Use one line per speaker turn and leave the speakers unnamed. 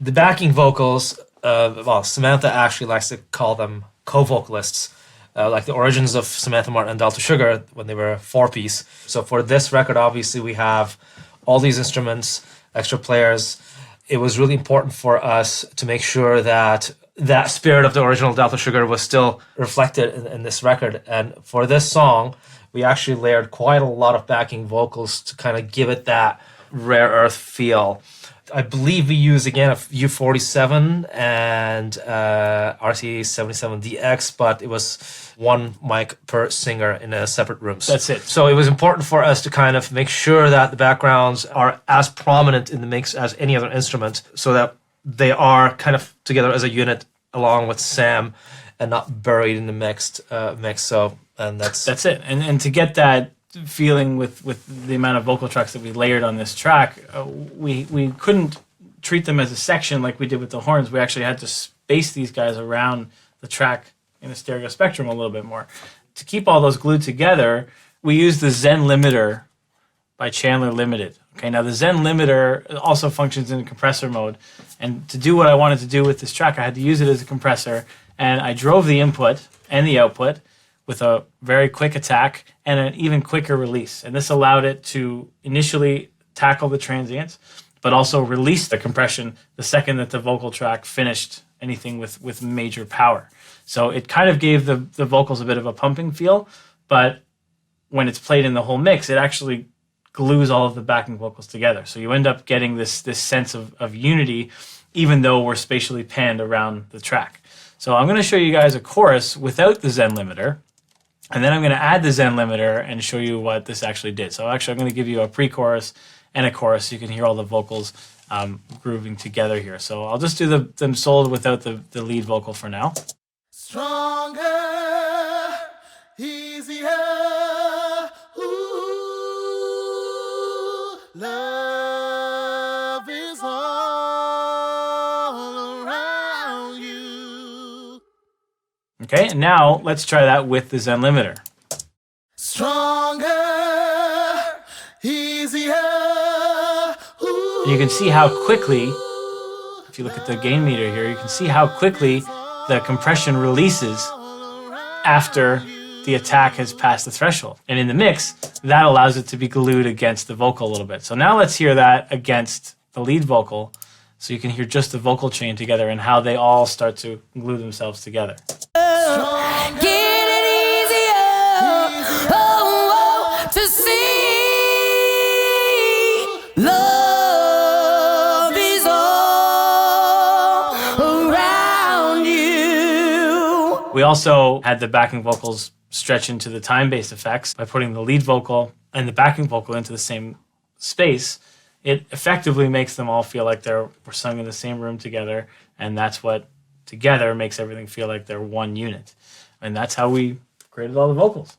The backing vocals, well, Samantha actually likes to call them co-vocalists, like the origins of Samantha Martin Delta Sugar when they were a four-piece. So for this record, obviously, we have all these instruments, extra players. It was really important for us to make sure that that spirit of the original Delta Sugar was still reflected in this record. And for this song, we actually layered quite a lot of backing vocals to kind of give it that rare earth feel. I believe we used, again, a U47 and RC77DX, but it was one mic per singer in a separate rooms.
That's it.
So it was important for us to kind of make sure that the backgrounds are as prominent in the mix as any other instrument, so that they are kind of together as a unit along with Sam and not buried in the mix. So, and that's
it. And to get that feeling with the amount of vocal tracks that we layered on this track, we couldn't treat them as a section like we did with the horns. We actually had to space these guys around the track in a stereo spectrum a little bit more. To keep all those glued together, we used the Zen limiter by Chandler Limited. Okay, now the Zen limiter also functions in compressor mode, and to do what I wanted to do with this track, I had to use it as a compressor, and I drove the input and the output with a very quick attack and an even quicker release. And this allowed it to initially tackle the transients, but also release the compression the second that the vocal track finished anything with major power. So it kind of gave the vocals a bit of a pumping feel, but when it's played in the whole mix, it actually glues all of the backing vocals together. So you end up getting this sense of unity, even though we're spatially panned around the track. So I'm going to show you guys a chorus without the Zen limiter, and then I'm going to add the Zen limiter and show you what this actually did. So actually I'm going to give you a pre-chorus and a chorus so you can hear all the vocals grooving together here. So I'll just do them soloed without the lead vocal for now.
Stronger, easier, ooh, love is all around you.
Okay, and now let's try that with the Zen limiter.
Stronger, easier, ooh.
And you can see how quickly, if you look at the gain meter here, you can see how quickly the compression releases after the attack has passed the threshold. And in the mix, that allows it to be glued against the vocal a little bit. So now let's hear that against the lead vocal, so you can hear just the vocal chain together and how they all start to glue themselves together.
To see
Love is all around you.
We also had the backing vocals stretch into the time-based effects by putting the lead vocal and the backing vocal into the same space. It effectively makes them all feel like we're sung in the same room together, and that's what together makes everything feel like they're one unit. And that's how we created all the vocals.